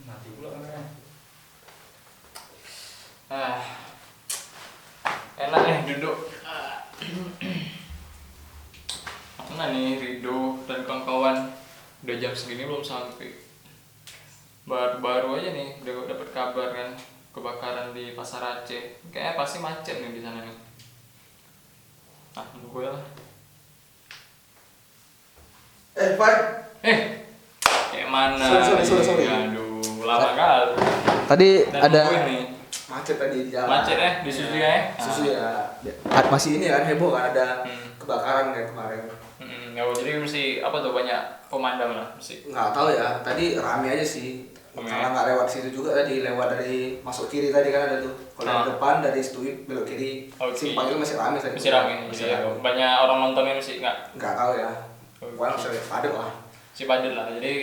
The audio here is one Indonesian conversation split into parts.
Mati pula kameranya. Enak nih duduk. Mana nih Rido dan kawan-kawan? Udah jam segini belum sampai. Baru aja nih udah dapat kabar kan kebakaran di Pasar Aceh. Kayaknya pasti macet nih di sana nih. Nunggu ya lah. Pak. Kayak mana? Sorry. Aduh, lama kali. Tadi Dan ada nih. macet tadi di jalan. Macet di Susu ya? Susu ya. Masih ini kan heboh kan ada kebakaran kan kemarin. Jadi mesti apa tuh banyak pemadam lah mesti. Nggak tahu ya. Tadi rame aja sih. Karena nggak lewat situ juga tadi, lewat dari masuk kiri tadi kan ada tuh. Kalau dari depan dari Stuit belok kiri. Simpang itu masih rame tadi. Masih rame. Jadi banyak orang nontonnya mesti nggak tahu ya. Pokoknya masih padat lah. Si padat lah. Jadi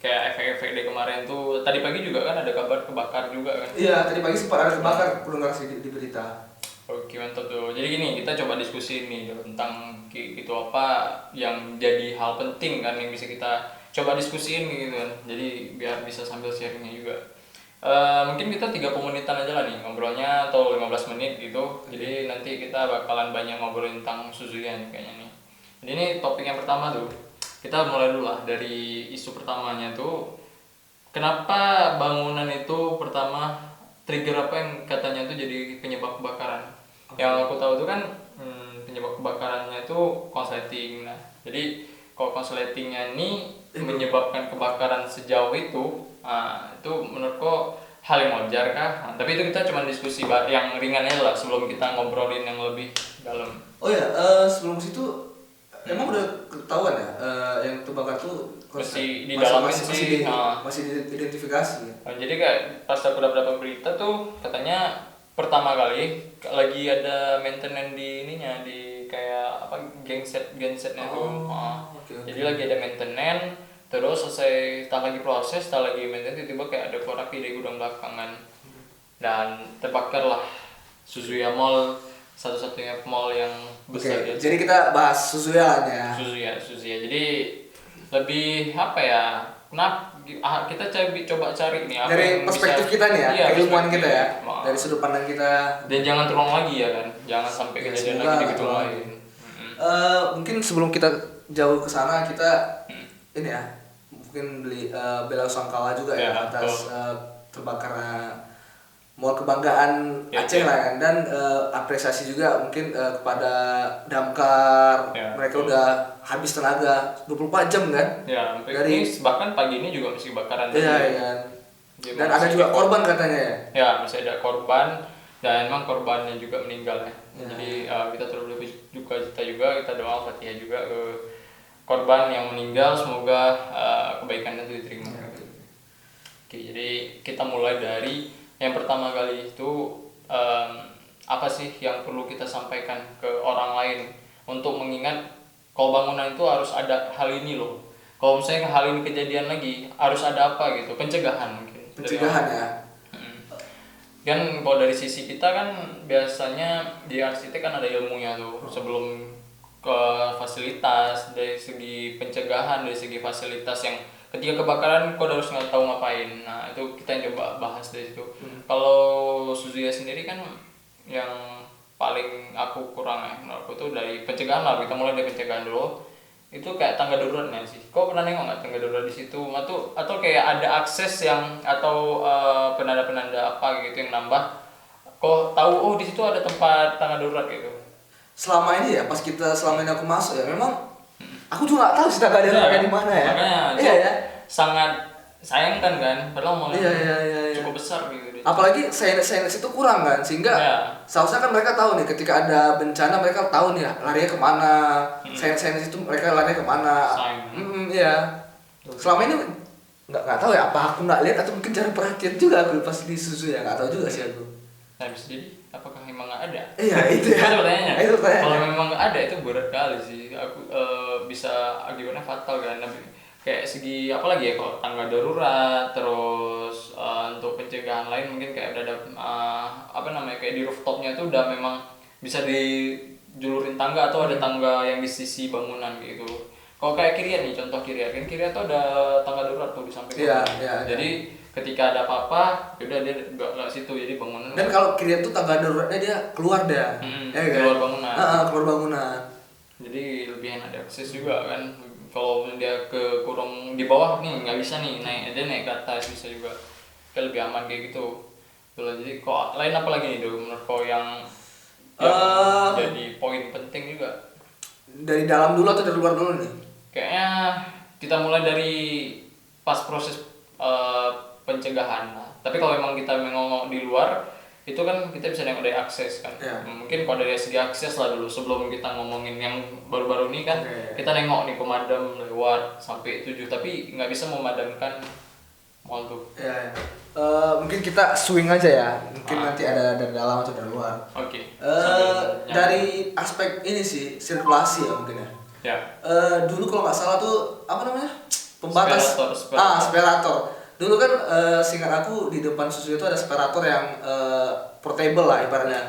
kayak efek-efek dari kemarin tuh. Tadi pagi juga kan ada kabar kebakar juga kan. Iya, tadi pagi sempat ada kebakar, perlu nggak sih di berita. Oke, mantap tuh. Jadi gini, kita coba diskusi nih tentang itu apa yang jadi hal penting kan yang bisa kita coba diskusiin gitu kan. Jadi biar bisa sambil sharingnya juga. Mungkin kita 30 menitan aja lah nih ngobrolnya atau 15 menit gitu. Jadi nanti kita bakalan banyak ngobrolin tentang Suzuya nih kayaknya nih. Jadi ini topik yang pertama tuh. Kita mulai dulu lah dari isu pertamanya tuh. Kenapa bangunan itu pertama trigger apa yang katanya tuh jadi penyebab kebakaran? Yang aku tahu tuh kan penyebab kebakarannya itu konsleting. Nah, jadi kalau konsletingnya ini menyebabkan kebakaran sejauh itu menurutku hal yang wajar kah? Tapi itu kita cuma diskusi yang ringan aja lah sebelum kita ngobrolin yang lebih dalam. Oh ya, sebelum situ emang udah ketahuan ya yang terbakar tuh masih di dalam masih diidentifikasi ya? Jadi kayak pas aku dapat berita tuh katanya pertama kali lagi ada maintenance di ininya di kayak apa gensetnya tuh. Okay. Jadi lagi ada maintenance terus selesai tak lagi proses tak lagi maintenance tiba-tiba kayak ada korak di gudang belakangan dan terbakarlah Suzuya Mall, satu-satunya mall yang besar. Okay. Jadi kita bahas Suzuya ya. Suzuya. Jadi lebih apa ya? Kita coba cari nih apa dari yang perspektif bisa, kita nih ya, keilmuan kita ya. Dari sudut pandang kita. Dan jangan terulang lagi ya kan. Jangan sampai kejadian lagi di gedung lain. Mungkin sebelum kita jauh ke sana kita ini ya, mungkin beli bela sangkala juga ya atas terbakarnya Mall Kebanggaan Aceh lah kan, dan apresiasi juga mungkin kepada Damkar, mereka udah habis tenaga 24 jam kan? Ya, dari bahkan pagi ini juga masih kebakaran. Iya. Dan ada juga korban katanya ya? Ya, masih ada korban dan emang korbannya juga meninggal ya. Jadi kita turut berduka cita juga, kita doa Fatihah juga ke korban yang meninggal, semoga kebaikannya itu diterima. Oke, jadi kita mulai dari yang pertama kali itu apa sih yang perlu kita sampaikan ke orang lain untuk mengingat kalau bangunan itu harus ada hal ini loh. Kalau misalnya hal ini kejadian lagi harus ada apa gitu, pencegahan mungkin. Pencegahan ya. Kan kalau dari sisi kita kan biasanya di arsitek kan ada ilmunya tuh sebelum ke fasilitas, dari segi pencegahan, dari segi fasilitas yang ketika kebakaran kau harus nggak tahu ngapain. Nah itu kita yang coba bahas dari situ. Kalau Suzuya sendiri kan yang paling aku kurang menurutku tuh dari pencegahan lah. Kita mulai dari pencegahan dulu. Itu kayak tangga daruratnya sih. Kau pernah nengok nggak tangga darurat di situ? Atau kayak ada akses yang atau penanda-penanda apa gitu yang nambah? Kau tahu di situ ada tempat tangga darurat gitu? Selama ini ya, selama ini aku masuk ya memang. Aku juga nggak tahu sih tangga daruratnya di mana ya. Makanya ya. Sangat sayangkan kan, padahal mall cukup besar gitu. Apalagi sains itu kurang kan, sehingga seharusnya kan mereka tahu nih ketika ada bencana mereka tahu nih larinya kemana, sains itu mereka larinya kemana. Iya. Selama ini nggak tahu ya, apa aku nggak lihat atau mungkin jarang perhatian juga aku pas di Suzu ya, nggak tahu juga sih aku. Nah bisa jadi apakah memang nggak ada? Iya itu ya. Itu pertanyaannya. Kalau memang nggak ada itu berat kali sih. Aku bisa akibatnya fatal kan. Kayak segi apa lagi ya, kalau tangga darurat terus untuk pencegahan lain mungkin kayak udah ada kayak di rooftopnya itu udah memang bisa dijulurin tangga atau ada tangga yang di sisi bangunan gitu. kalau kayak Kiria nih, contoh Kiria kan, Kiria tuh ada tangga darurat tuh di samping Iya, bangunan. iya, Jadi ketika ada apa-apa, yaudah dia nggak situ, jadi bangunan. Dan kalau Kiria tuh tangga daruratnya dia keluar dah, ya kan? Keluar bangunan. Keluar bangunan. Jadi lebih enak diakses juga kan. Kalau dia ke kurung di bawah nih nggak bisa nih naik, dia naik ke atas bisa juga. Kayak lebih aman kayak gitu. Tuh, jadi kok lain apa lagi nih dulu menurut kau yang jadi poin penting juga? Dari dalam dulu atau dari luar dulu nih? Kayaknya kita mulai dari pas proses pencegahan. Nah, tapi kalau memang kita ngomong di luar, itu kan kita bisa nengok dari akses kan. Yeah. Mungkin kalau dari segi akses lah dulu sebelum kita ngomongin yang baru-baru ini kan, kita nengok nih pemadam lewat sampai 7, tapi nggak bisa memadamkan mall tuh. Ya, ya. Mungkin kita swing aja ya. Mungkin nanti ada dari dalam atau dari luar. Oke. Dari aspek ini sih sirkulasi ya mungkin ya. Ya. Dulu kalau nggak salah tuh apa namanya pembatas. Sperator. Sperator. Dulu kan seingat aku di depan susu itu ada sperator yang portable lah ibaratnya.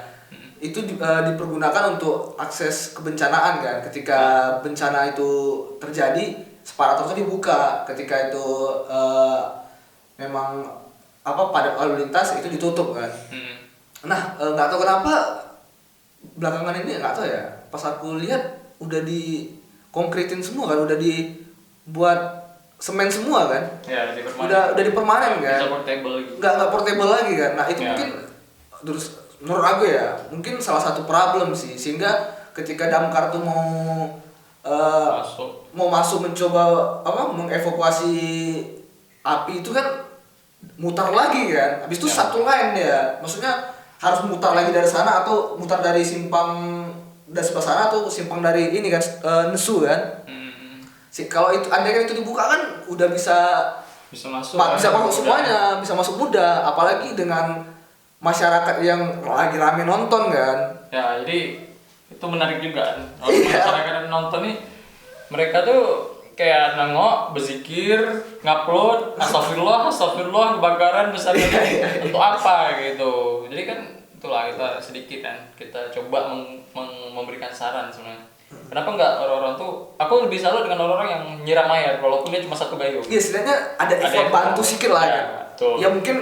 Itu dipergunakan untuk akses kebencanaan kan. Ketika bencana itu terjadi, sperator itu dibuka. Ketika itu memang padat lalu lintas itu ditutup kan. Nah nggak tahu kenapa belakangan ini nggak tahu ya. Pas aku lihat udah dikonkritin semua kan, udah dibuat semen semua kan. Ya, udah dipermanen kan. Bisa portable gitu. Nggak portable lagi kan. Nah itu mungkin terus menurut aku ya mungkin salah satu problem sih, sehingga ketika damkar tuh mau masuk mencoba mengevakuasi api itu kan mutar lagi kan. Habis itu satu line ya. Maksudnya harus mutar lagi dari sana atau mutar dari simpang dari sebelah sana atau simpang dari ini kan Nesu kan. Kalau itu andai kan itu dibuka kan udah bisa masuk bisa masuk semuanya, bisa masuk mudah, apalagi dengan masyarakat yang lagi rame nonton kan. Ya, jadi itu menarik juga kan. Masyarakat yang nonton nih mereka tuh kayak nengok, berzikir, ngupload, astagfirullah, kebakaran besar ini untuk apa gitu. Jadi kan itulah kita sedikit kan, kita coba memberikan saran sebenarnya. Kenapa nggak orang-orang tuh, aku lebih salut dengan orang-orang yang nyiram air walaupun dia cuma satu gayung. Iya, setidaknya ada effort bantu sedikit lah kan. Ya mungkin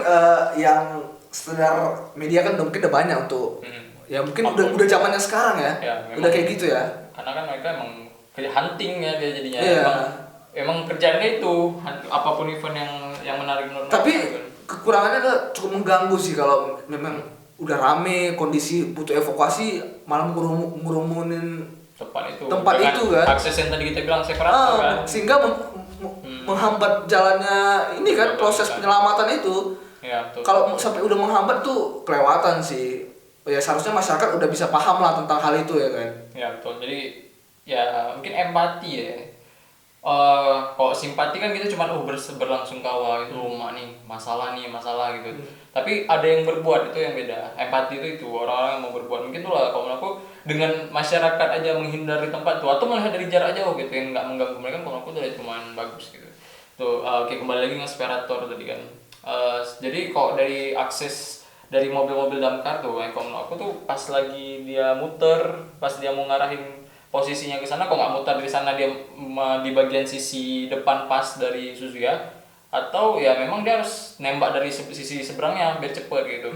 yang sekedar media kan mungkin udah banyak untuk ya mungkin udah zamannya sekarang ya udah kayak gitu ya. Karena kan mereka emang hunting ya dia jadinya. Emang kerjaannya itu apapun event yang menarik menurut. Tapi kekurangannya adalah cukup mengganggu sih kalau memang udah rame kondisi butuh evakuasi malah ngurumunin tempat itu kan. Akses yang tadi kita bilang separator kan. Sehingga menghambat jalannya ini kan proses penyelamatan itu. Ya, kalau sampai udah menghambat tuh kelewatan sih. Ya seharusnya masyarakat udah bisa paham lah tentang hal itu ya kan. Ya betul. Jadi ya mungkin empati ya. Kalau simpati kan kita cuma berlangsung kawah itu rumah nih masalah gitu. Tapi ada yang berbuat itu yang beda. Empati itu orang-orang yang mau berbuat. Mungkin tuh lah kalau aku dengan masyarakat aja menghindari tempat tuh atau melihat dari jarak jauh gitu yang nggak mengganggu mereka, kalau aku tuh cuma bagus gitu. Tuh oke, kembali lagi ke sperator tadi kan. Jadi kok dari akses dari mobil-mobil damkar tuh yang kalau aku tuh pas lagi dia muter, pas dia mau ngarahin posisinya ke sana, kok nggak mutar dari sana dia di bagian sisi depan pas dari Suzuya, atau ya memang dia harus nembak dari sisi seberangnya biar cepet gitu.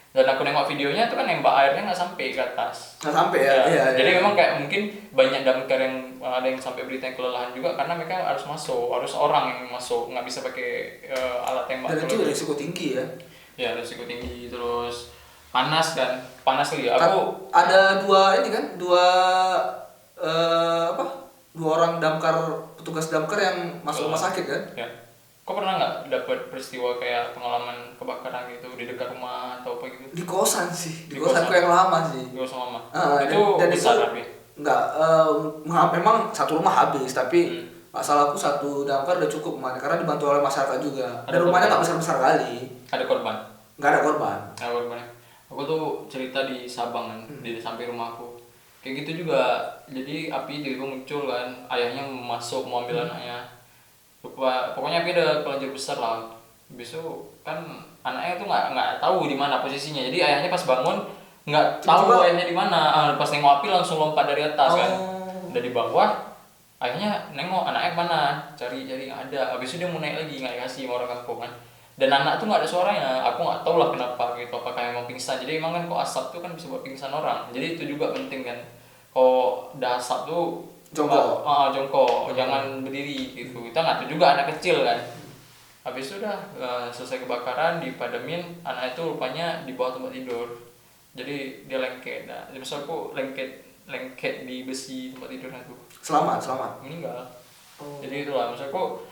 Dan aku nengok videonya itu kan nembak airnya nggak sampai ke atas. Nggak sampai ya. Iya, jadi memang kayak mungkin banyak damkar yang ada yang sampai berita yang kelelahan juga karena mereka harus masuk, harus orang yang masuk, nggak bisa pakai alat tembak. Dan itu risiko tinggi ya. Ya risiko tinggi, terus panas lagi. Aku ada dua orang petugas damkar yang masuk rumah sakit kan? Ya. Kok pernah nggak dapat peristiwa kayak pengalaman kebakaran gitu di dekat rumah atau apa gitu? Di kosan sih, di kosanku yang lama sih. Di kosan lama. Itu dan besar tapi? Nggak, memang satu rumah habis tapi masalahku satu damkar udah cukup karena dibantu oleh masyarakat juga. Dan rumahnya nggak besar-besar kali. Ada korban? Nggak ada korban. Nggak ada korban. Aku tuh cerita di Sabang kan, di samping rumahku. Kayak gitu juga, jadi api tiba-tiba muncul kan, ayahnya masuk mau ambil anaknya. Pokoknya api udah kelanjur besar lah. Besok kan anaknya tuh nggak tahu di mana posisinya, jadi ayahnya pas bangun nggak tahu ayahnya di mana. Pas nengok api langsung lompat dari atas kan, udah di bawah Akhirnya nengok anaknya mana, cari nggak ada. Habis itu dia mau naik lagi nggak dikasih sama orang kampung kan. Dan anak tuh nggak ada suaranya, aku nggak tahu lah kenapa gitu, apakah emang pingsan. Jadi emang kan kok asap tuh kan bisa buat pingsan orang, jadi itu juga penting kan. Kalau udah asap tuh Jongkok. jongkok, jangan berdiri gitu. Kita nggak tahu juga anak kecil kan. Habis itu udah selesai kebakaran, dipademin, anak itu rupanya di bawah tempat tidur. Jadi dia lengket, nah, misal aku lengket di besi tempat tidurnya tuh. Selamat. Meninggal. Oh. Jadi itulah maksudku,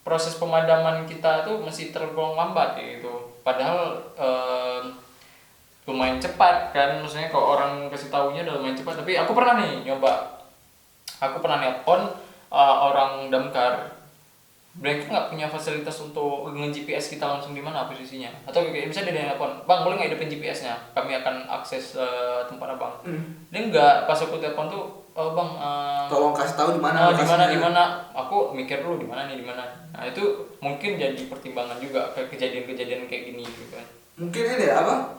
proses pemadaman kita tuh masih tergolong lambat gitu. Padahal lumayan cepat kan, maksudnya kalau orang kasih taunya udah lumayan cepat. Tapi aku pernah nih nyoba, aku pernah nelpon orang damkar. Mereka nggak punya fasilitas untuk nge-GPS kita langsung di mana posisinya. Atau kayak misalnya dia nelpon, "Bang, boleh nggak hidupin GPS-nya? Kami akan akses tempat abang." Dia nggak, pas aku telepon tuh, "Oh bang, Tolong kasih tahu di mana di mana." Aku mikir dulu di mana. Nah itu mungkin jadi pertimbangan juga ke kejadian-kejadian kayak gini gitu kan. Mungkin ini ya, apa?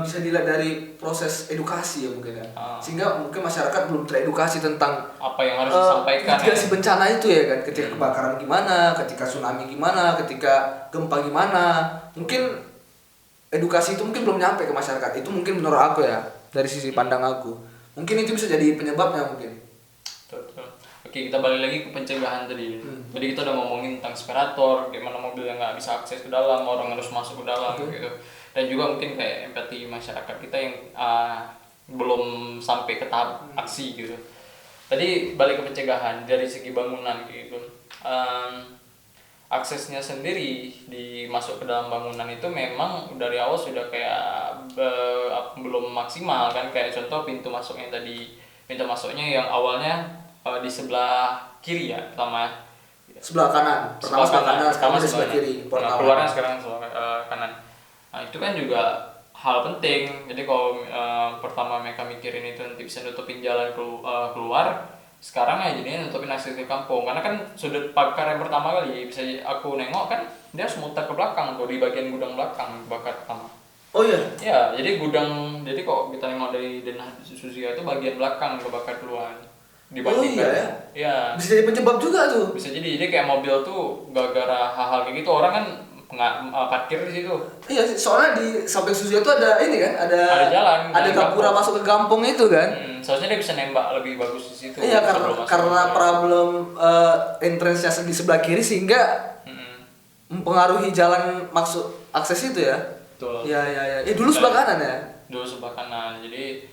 Bisa dilihat dari proses edukasi ya mungkin ya. Sehingga mungkin masyarakat belum teredukasi tentang Apa yang harus disampaikan mitigasi bencana itu ya kan, ketika kebakaran gimana, ketika tsunami gimana, ketika gempa gimana. Mungkin edukasi itu mungkin belum nyampe ke masyarakat. Itu mungkin menurut aku ya, dari sisi pandang aku. Mungkin itu bisa jadi penyebabnya mungkin. Betul. Oke, kita balik lagi ke pencegahan tadi. Jadi kita udah ngomongin tentang separator, gimana mobil yang nggak bisa akses ke dalam, orang harus masuk ke dalam gitu. Dan juga mungkin kayak empati masyarakat kita yang belum sampai ke tahap aksi gitu. Tadi balik ke pencegahan dari segi bangunan gitu. Aksesnya sendiri di masuk ke dalam bangunan itu memang dari awal sudah kayak belum maksimal kan. Kayak contoh pintu masuknya tadi, pintu masuknya yang awalnya di sebelah kiri ya pertama. Sebelah kanan, pertama sebelah kanan, sekarang di sebelah kiri. Keluarnya sekarang sebelah kanan. Nah itu kan juga hal penting. Jadi kalau pertama mereka mikirin itu nanti bisa nutupin jalan keluar, sekarang ya jadinya nutupin akses ke kampung. Karena kan sudut pagar yang pertama kali bisa aku nengok kan dia harus muter ke belakang tuh, di bagian gudang belakang bakar pertama. Oh iya? Ya jadi gudang, jadi kalau kita nengok dari denah Susia itu bagian belakang kebakar duluan. Oh iya ya? Ya. Bisa jadi penyebab juga tuh? Bisa jadi kayak mobil tuh gara-gara hal-hal kayak gitu orang kan nggak parkir di situ. Iya, soalnya di samping Susia tuh ada ini kan, ada jalan, ada gapura masuk ke kampung itu kan. Seharusnya dia bisa nembak lebih bagus di situ. Iya, karena problem entrance-nya di sebelah kiri sehingga mempengaruhi jalan maksud akses itu ya. Betul. Iya. Dulu sebelah kanan ya. Dulu sebelah kanan. Jadi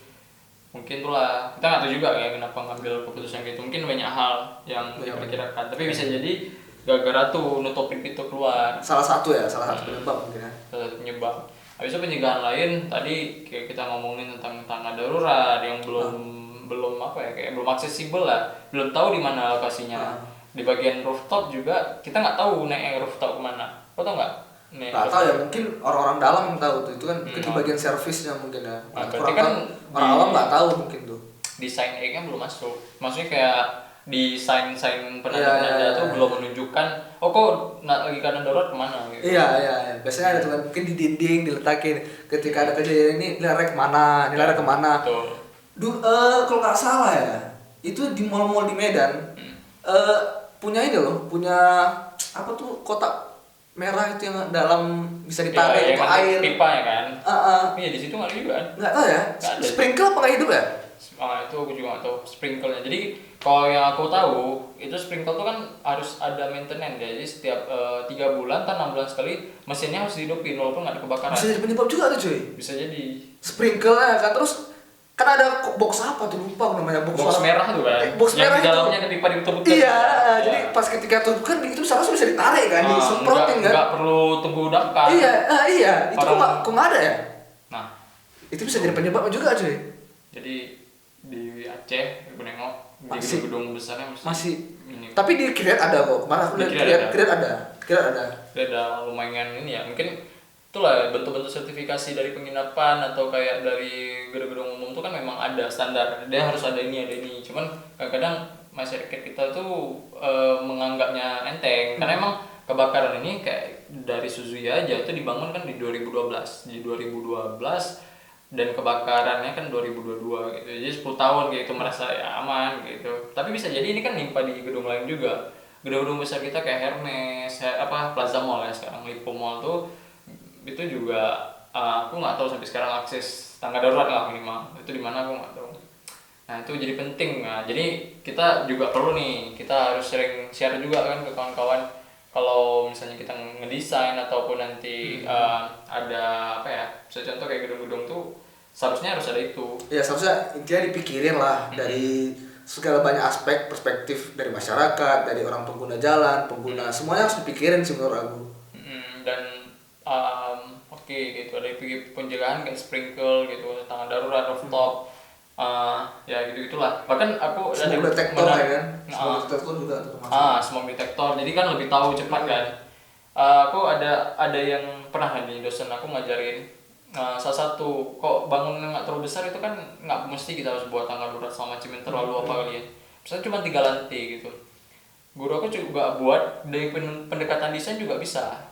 mungkin itulah, kita nggak tahu juga ya kenapa ngambil keputusan gitu. Mungkin banyak hal yang diperkirakan, tapi bisa jadi gara-gara tuh nutupin pintu keluar. Salah satu penyebab mungkin ya. Salah satu penyebab. Habis itu pencegahan lain tadi kayak kita ngomongin tentang tanah darurat yang belum apa ya, kayak belum aksesibel lah, belum tahu di mana lokasinya. Di bagian rooftop juga kita nggak tahu naik rooftop kemana. Kau tahu nggak? Nggak tahu ya, mungkin orang-orang dalam yang tahu tuh, itu kan mungkin di bagian servisnya mungkin ya. Berarti kan orang awam nggak tahu mungkin tuh. Desain E-nya belum masuk. Maksudnya kayak di sign penanda-penanda itu belum menunjukkan kok lagi keadaan darurat kemana gitu. Iya. Biasanya ada tuh kan, mungkin di dinding diletakin ketika ada kejadian ini lari kemana. Kalau nggak salah ya, itu di mall-mall di Medan punya ini loh, punya apa tuh kotak merah itu yang dalam bisa ditarik itu air pipa ya kan. Iya di situ nggak ada juga kan. Nggak tahu ya. Sprinkle apa nggak hidup ya? Itu aku juga nggak tahu sprinkle-nya. Jadi kalau yang aku tahu itu sprinkle tuh kan harus ada maintenance ya. Jadi setiap 3 bulan atau 6 bulan sekali mesinnya harus dihidupin walaupun nggak ada kebakaran. Bisa jadi penyebab juga tuh cuy. Bisa jadi. Sprinkle-nya kan, terus kan ada box apa tuh, lupa namanya, box merah tuh kan. Box yang merah di dalamnya ada pipa ditutup. Iya, jadi pas ketika tutup kan itu seharusnya bisa ditarik kan, disemprotin kan. Nggak perlu tunggu damkar. Iya. Itu kok nggak ada ya? Nah, itu bisa jadi penyebabnya juga cuy. Jadi di Aceh aku nengok di gedung-gedung besarnya masih ini. Tapi di Kiret ada kok. Mana aku lihat Kiret ada. Ada lumayan ini ya. Mungkin itulah bentuk-bentuk sertifikasi dari penginapan atau kayak dari gedung-gedung umum itu kan memang ada standar. Dia harus ada ini. Cuman kadang-kadang masyarakat kita tuh menganggapnya enteng karena emang kebakaran ini kayak dari Suzuya aja itu dibangun kan di 2012. Di 2012 dan kebakarannya kan 2022 gitu, jadi 10 tahun gitu merasa ya aman gitu. Tapi bisa jadi ini kan nimpa di gedung lain juga, gedung-gedung besar kita kayak Hermes, Plaza Mall ya sekarang, Lipo Mall tuh itu juga aku nggak tahu sampai sekarang akses tangga darurat lah minimal itu di mana aku nggak tahu. Nah itu jadi penting. Nah jadi kita juga perlu nih, kita harus sering share juga kan ke kawan-kawan kalau misalnya kita ngedesain ataupun nanti ada apa ya, misalnya contoh kayak gedung-gedung tuh seharusnya harus ada itu. Ya seharusnya intinya dipikirin lah dari segala banyak aspek, perspektif dari masyarakat, dari orang pengguna jalan, pengguna semuanya harus dipikirin sih menurut aku. Dan oke gitu, ada penjagaan kayak sprinkle gitu, tangan darurat, rooftop, ya gitu gitulah. Bahkan aku Smoke detector ya kan, smoke detector juga termasuk. Smoke detector, jadi kan lebih tahu cepat kan. Aku ada yang pernah nih dosen aku ngajarin, salah satu kok bangunan yang nggak terlalu besar itu kan nggak mesti kita harus buat tangga darurat sama macam yang terlalu apa kalian. Misalnya cuma 3 lantai gitu. Guru aku juga buat dari pendekatan desain juga bisa.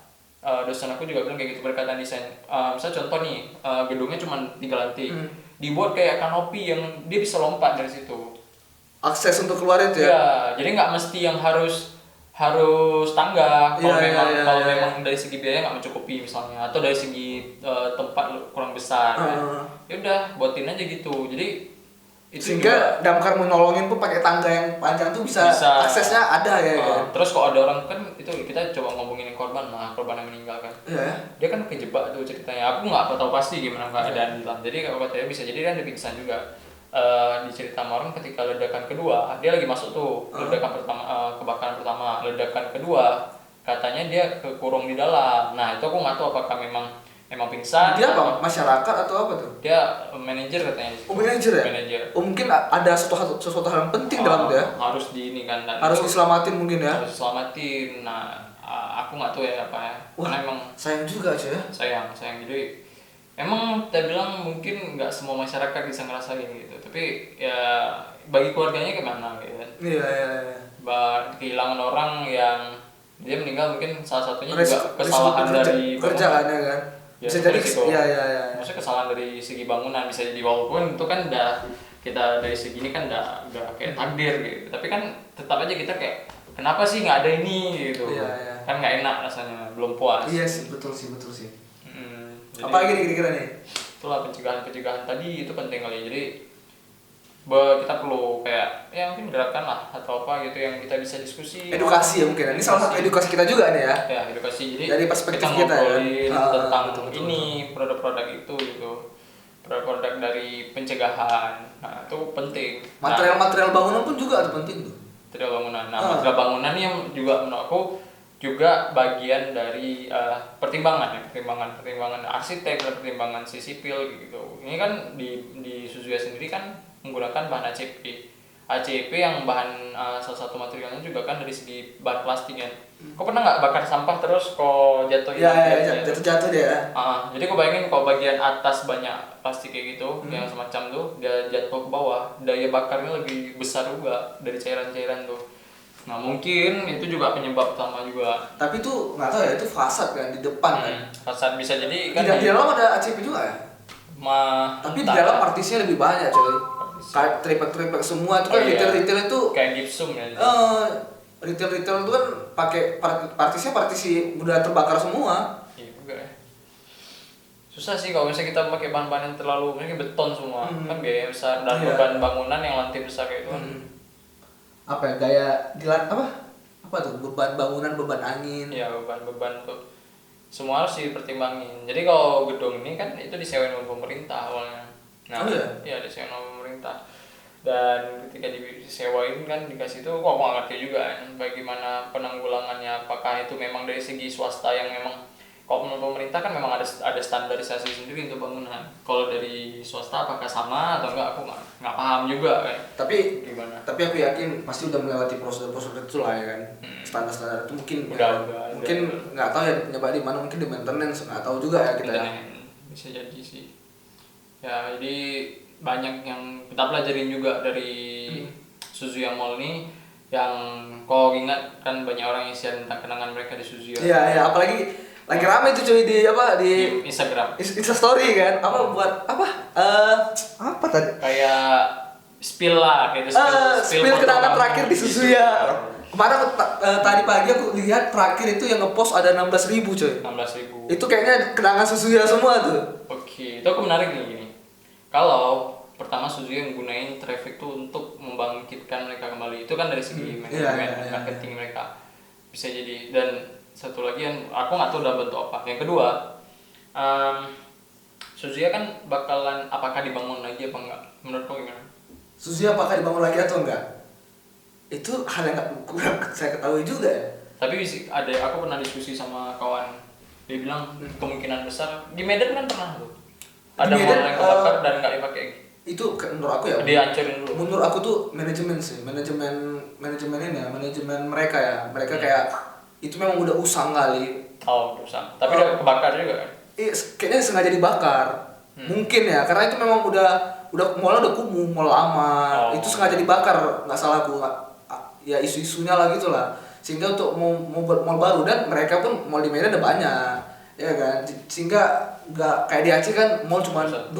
Dosen aku juga bilang kayak gitu, pendekatan desain. Misalnya contoh nih, gedungnya cuma 3 lantai. Dibuat kayak kanopi yang dia bisa lompat dari situ. Akses untuk keluar itu ya? Ya, jadi nggak mesti yang harus tangga. Kalau memang dari segi biaya nggak mencukupi misalnya, atau dari segi tempat kurang besar, ya udah buatin aja gitu. Jadi itu sehingga damkar menolongin pun pakai tangga yang panjang tuh bisa aksesnya ada ya kan? Terus kalau ada orang kan itu kita coba ngomongin korban yang meninggal kan. Dia kan kejebak tuh ceritanya. Aku nggak tahu pasti gimana keadaan di dalam. Jadi kalau katanya bisa jadi kan dia pingsan juga. Di cerita orang ketika ledakan kedua dia lagi masuk tuh, ledakan pertama, kebakaran pertama, ledakan kedua katanya dia kekurung di dalam. Nah itu aku nggak tahu apakah memang pingsan. Dia apa? Masyarakat atau apa tuh? Dia manajer katanya. Manajer ya? Manajer. Mungkin ada sesuatu hal yang penting dalam dia. Harus di ini kan. Harus diselamatin mungkin ya. Harus diselamatin. Nah aku nggak tahu ya apa ya. Karena emang sayang juga aja ya. Sayang. Jadi emang kita bilang mungkin nggak semua masyarakat bisa ngerasain gitu, tapi ya bagi keluarganya gimana gitu kan. Iya. Kehilangan orang yang dia meninggal mungkin salah satunya juga kesalahan dari kerjaannya kan. Bisa jadi iya. Maksudnya kesalahan dari segi bangunan bisa jadi, walaupun itu kan udah kita dari segi ini kan udah kayak takdir gitu, tapi kan tetap aja kita kayak kenapa sih nggak ada ini gitu. Iya. Kan nggak enak rasanya, belum puas. Iya sih, betul sih. Jadi, apa lagi kira-kira nih? Itulah pencegahan tadi itu penting kali. Jadi kita perlu kayak ya mungkin gerakan lah atau apa gitu yang kita bisa diskusi. Edukasi ya mungkin. Ini salah satu edukasi kita juga nih ya. Ya edukasi. Jadi dari perspektif kita ngobrolin ya. tentang betul. ini produk-produk itu gitu. Produk-produk dari pencegahan. Nah itu penting. Material bangunan pun juga penting tuh. Material bangunan. Nah material bangunan yang juga menurut aku juga bagian dari pertimbangan arsitek dan pertimbangan si sipil gitu. Ini kan di Suzuya sendiri kan menggunakan bahan ACP yang bahan salah satu materialnya juga kan dari segi bahan plastik kan. Kau pernah nggak bakar sampah terus kau jatuh? Jatuh dia. Jadi kau bayangin kalau bagian atas banyak plastik kayak gitu yang semacam tuh dia jatuh ke bawah, daya bakarnya lebih besar juga dari cairan-cairan tuh. Nah mungkin itu juga penyebab utama juga. Tapi itu nggak tahu ya, itu fasad kan di depan kan. Fasad bisa jadi kan. Di dalam ada ACP juga ya. Tapi di dalam partisnya lebih banyak coy. Kayak tripek semua itu kan retail itu. Kayak gipsum ya. Retail itu kan pakai partisi udah terbakar semua. Iya juga ya. Susah sih kalau misalnya kita pakai bahan-bahan yang terlalu mungkin beton semua kan biaya besar dan beban bangunan yang lantai besar kayak itu kan. Apa ya, gaya dilan apa tuh, beban bangunan, beban angin. Ya beban tuh semua harus dipertimbangin. Jadi kalau gedung ini kan itu disewain oleh pemerintah awalnya. Nah ya disewain oleh pemerintah, dan ketika disewain kan dikasih tuh kok aku nggak ngerti juga kan bagaimana penanggulangannya, apakah itu memang dari segi swasta yang memang. Kalau menurut pemerintah kan memang ada standarisasi sendiri untuk bangunan. Kalau dari swasta apakah sama atau enggak, aku nggak paham juga kayak. Tapi gimana? Tapi aku yakin pasti udah melewati prosedur itu lah ya kan. Standar itu mungkin mungkin nggak tahu ya nyoba di mana, mungkin di maintenance, nggak tahu juga ya kita. Bisa jadi sih. Ya jadi banyak yang kita pelajarin juga dari Suzuya Mall ini, yang kau ingat kan banyak orang yang share tentang kenangan mereka di Suzuya. Iya apalagi Lagi rame tuh cuy di di Instagram. Insta story kan. Buat apa tadi? Kayak spill lah gitu, spill kenangan terakhir di Suzuya. Kemarin tadi pagi aku lihat terakhir itu yang ngepost ada 16.000 coy. 16.000. Itu kayaknya kenangan Suzuya semua tuh. Oke, itu aku menarik nih gini. Kalau pertama Suzuki yang gunain traffic tuh untuk membangkitkan mereka kembali, itu kan dari segi manajemen marketing mereka bisa jadi. Dan satu lagi yang aku nggak tahu dalam bentuk apa. Yang kedua, Suzuki kan bakalan apakah dibangun lagi apa enggak? Menurut kau gimana? Suzuki apakah dibangun lagi atau enggak? Itu hal yang nggak kurang saya ketahui juga ya. Tapi aku pernah diskusi sama kawan, dia bilang kemungkinan besar di Medan kan pernah tuh ada mall yang kebakar dan nggak dipakai. Itu menurut aku ya. Dihancurin dulu. Menurut aku tuh manajemen ini ya, manajemen mereka ya. Mereka kayak itu memang udah usang kali. Oh, usang. Tapi udah kebakar juga kan? Kayaknya sengaja dibakar. Mungkin ya, karena itu memang udah mallnya udah kumuh, mall lama. Itu sengaja dibakar, nggak salah aku. Ya isu-isunya lah gitu lah. Sehingga untuk mau buat mall baru, dan mereka pun mall di Medan ada banyak. Ya kan, sehingga nggak kayak di Aceh kan mall cuma 2,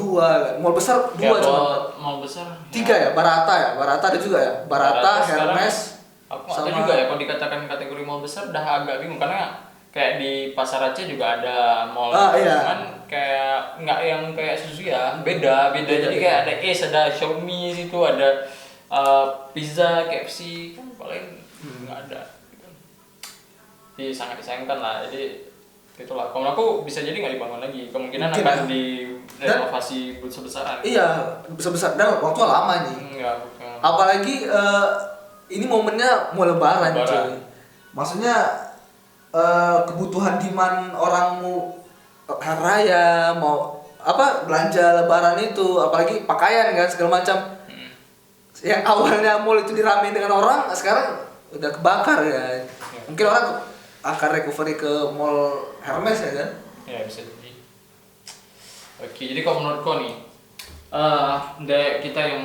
mall besar 2 cuma. Mall besar 3 ya, Barata ada juga ya, Barata Hermes. Aku nggak tahu juga ya kalau dikatakan kategori mall besar udah agak bingung, karena kayak di Pasar Aceh juga ada mall, cuman kayak nggak yang kayak Suzuki ya, beda. Jadi kayak ada ada Xiaomi situ, ada pizza, KFC kan paling nggak ada. Jadi sangat disayangkan lah. Jadi itulah, kalau aku bisa jadi nggak dibangun lagi, kemungkinan mungkin akan direnovasi sebesar. Iya, sebesar, dan waktu lama nih. Apalagi ini momennya mau lebaran. Cuy. Maksudnya kebutuhan demand orang mau hari raya, mau belanja lebaran itu, apalagi pakaian kan segala macam. Yang awalnya mall itu diramein dengan orang, sekarang udah kebakar ya. Mungkin orang akan recovery ke mall Hermes ya kan? Ya bisa jadi. Oke, jadi kalau menurut kau nih, kita yang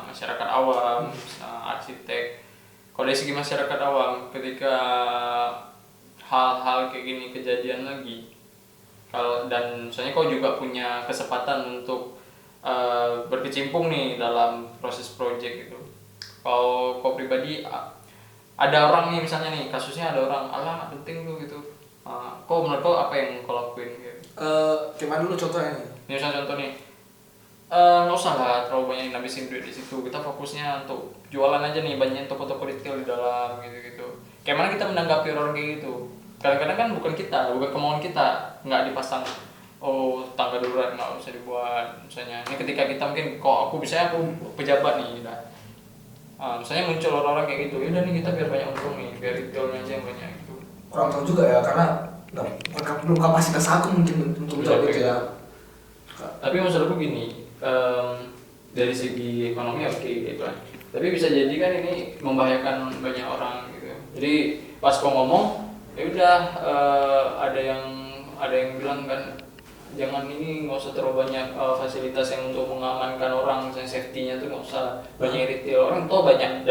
masyarakat awam, arsitek, kalau dari segi masyarakat awam, ketika hal-hal kayak gini kejadian lagi, dan misalnya kau juga punya kesempatan untuk berkecimpung nih dalam proses project itu, kalau kau pribadi ada orang nih misalnya nih, kasusnya ada orang, nggak penting tuh gitu, kau menurut kau apa yang kau lakuin gitu? Gimana dulu contohnya nih? Misalnya contoh nih, nggak usah lah terlalu banyak ngabisin duit di situ, kita fokusnya untuk jualan aja nih, banyak toko-toko retail di dalam gitu. Kayak mana kita menanggapi orang kayak gitu? Kadang-kadang kan bukan kemauan kita, nggak dipasang tangga darurat nggak usah dibuat misalnya. Ini ketika kita mungkin aku pejabat nih, misalnya muncul orang-orang kayak gitu, yaudah nih kita biar banyak untung nih, biar retailnya aja yang banyak gitu. Kurang tahu juga ya, karena belum kapasitas aku mungkin untuk jawab itu ya. Tapi maksud aku gini, dari segi ekonomi oke gitu kan, tapi bisa jadi kan ini membahayakan banyak orang gitu. Jadi pas kau ngomong, ya udah ada yang bilang kan, jangan ini, nggak usah terlalu banyak fasilitas yang untuk mengamankan orang, misalnya safety-nya tuh nggak usah banyak retail. Orang tuh banyak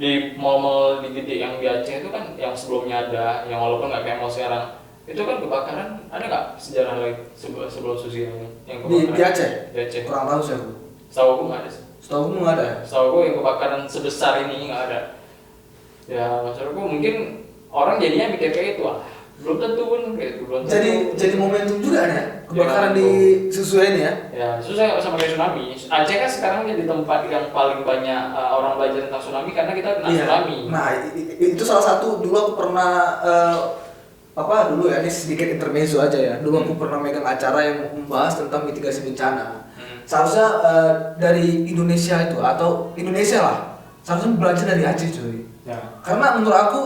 di mall-mall di gede yang di Aceh itu kan, yang sebelumnya ada, yang walaupun nggak kayak mall sekarang, itu kan kebakaran. Ada nggak sejarah lagi sebelum Suzuki ini yang kebakaran di Aceh? Di Aceh. Kurang tahu sih aku. Setahu aku nggak ada. Setahu aku nggak ada. Setahu aku yang kebakaran sebesar ini nggak ada. Ya maksud aku mungkin orang jadinya mikir kayak itu, belum tentu pun kayak itu. Jadi momentum juga nih kebakaran di Suzuki ini ya. Ya, susah nggak sama kayak tsunami. Aceh kan sekarang jadi tempat yang paling banyak orang belajar tentang tsunami karena kita kena tsunami. Nah, itu salah satu. Dulu aku pernah dulu ya, ini sedikit intermezzo aja ya. Dulu aku pernah megang acara yang membahas tentang mitigasi bencana. Seharusnya dari Indonesia itu, atau Indonesia lah, seharusnya belajar dari Aceh cuy. Ya. Karena menurut aku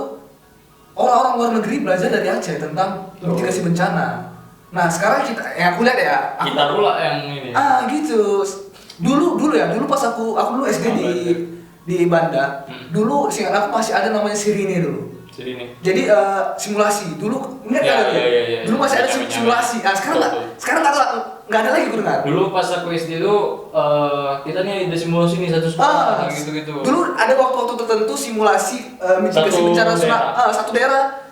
orang-orang luar negeri belajar dari Aceh tentang mitigasi bencana. Nah sekarang aku lihat ya. Kita pula yang ini. Gitu. Dulu pas aku dulu SD di Banda. Dulu seingat aku masih ada namanya Sirine dulu. Sirine. Jadi simulasi. Dulu ingat ya. Dulu masih ada simulasi. Nah sekarang nggak ada lagi gue dengar. Dulu pas aku SD itu kita nih ada simulasi nih satu sekolah gitu. Dulu ada waktu-waktu tertentu simulasi mitigasi bencana satu daerah.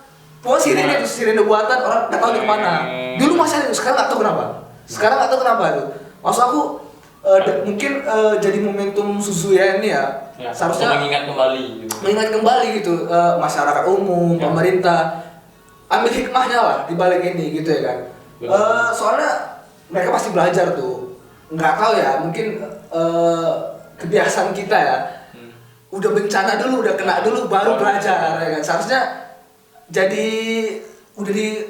Pokoknya sirine itu sirine buatan orang nggak tahu di mana. Dulu masih ada, sekarang nggak tahu kenapa. Sekarang nggak tahu kenapa tuh. Maksud aku mungkin jadi momentum Suzuya ini ya. Seharusnya mengingat kembali gitu. Mengingat kembali gitu masyarakat umum, pemerintah ambil hikmahnya lah di balik ini gitu ya kan. Soalnya mereka pasti belajar tuh. Nggak tahu ya, mungkin kebiasaan kita ya. Udah bencana dulu, udah kena dulu baru belajar ya kan. Seharusnya jadi udah di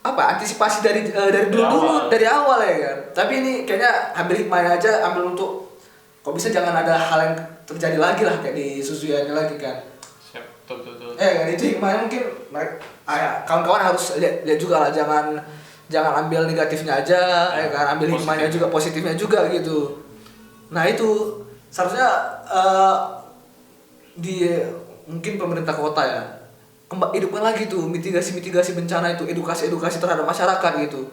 antisipasi dari dulu dari awal ya kan. Tapi ini kayaknya ambil hikmahnya aja, ambil untuk kok bisa jangan ada hal yang terjadi lagi lah kayak di Suzuya lagi kan. Siap, betul. Kan itu hikmahnya mungkin kawan-kawan harus lihat juga lah, jangan ambil negatifnya aja ya kan, ambil hikmahnya juga, positifnya juga gitu. Nah itu seharusnya di mungkin pemerintah kota ya hidupkan lagi tuh mitigasi bencana itu, edukasi terhadap masyarakat gitu.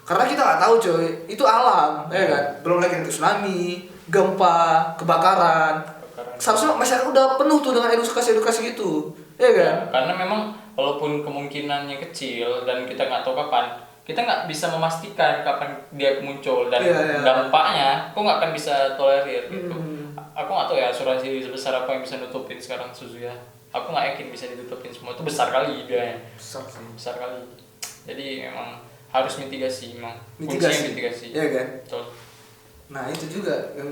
Karena kita nggak tahu coy, itu alam ya kan, belum lagi itu tsunami, gempa, kebakaran. Seharusnya masyarakat udah penuh tuh dengan edukasi gitu ya kan. Karena memang walaupun kemungkinannya kecil dan kita nggak tahu kapan, kita nggak bisa memastikan kapan dia muncul dan dampaknya kok nggak akan bisa tolerir gitu. Aku nggak tahu ya asuransi sebesar apa yang bisa nutupin sekarang Suzuya. Aku nggak yakin bisa ditutupin semua, itu besar kali biayanya. Besar kali. Jadi memang harus mitigasi memang. Mitigasi. Iya kan? Betul. Nah, itu juga yang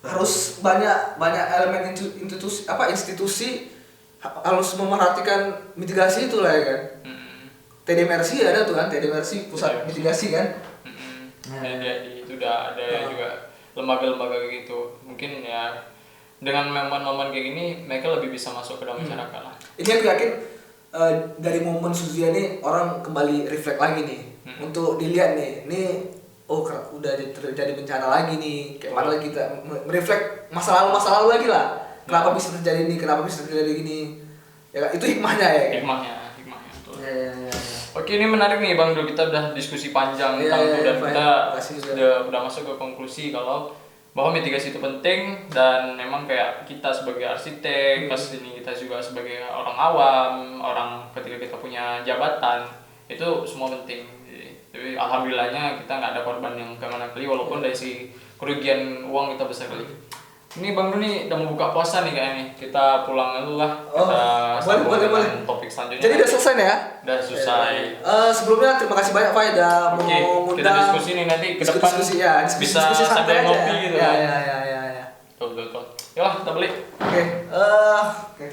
harus banyak elemen institusi harus memerhatikan mitigasi itu lah ya kan. TD Mercy ada tuh kan, TD Mercy pusat mitigasi kan. Itu udah ada juga lembaga-lembaga gitu. Mungkin ya dengan momen-momen kayak gini mereka lebih bisa masuk ke dalam masyarakat lah. Ini aku yakin dari momen Suzuya ini orang kembali reflect lagi nih untuk dilihat nih, udah terjadi bencana lagi nih, kayak mana kita mereflect masa lalu lagi lah. Kenapa bisa terjadi ini, kenapa bisa terjadi gini? Ya itu hikmahnya ya. Hikmahnya betul. Ya. Oke, ini menarik nih Bang Do, kita udah diskusi panjang tentang itu dan kita udah masuk ke konklusi kalau bahwa mitigasi itu penting dan memang kayak kita sebagai arsitek, pas ini kita juga sebagai orang awam, orang ketika kita punya jabatan itu semua penting. Jadi alhamdulillahnya kita nggak ada korban yang kemana kali, walaupun dari si kerugian uang kita besar kali. Ini Bang Do nih udah mau buka puasa nih kayaknya nih. Kita pulang dulu lah. Boleh. Topik selanjutnya. Jadi udah selesai nih ya? Udah selesai. Sebelumnya terima kasih banyak Pak udah mau ngundang. Kita diskusi nih nanti ke depan. Bisa sambil ngopi gitu. Ya. Betul. Yuk kita beli. Oke.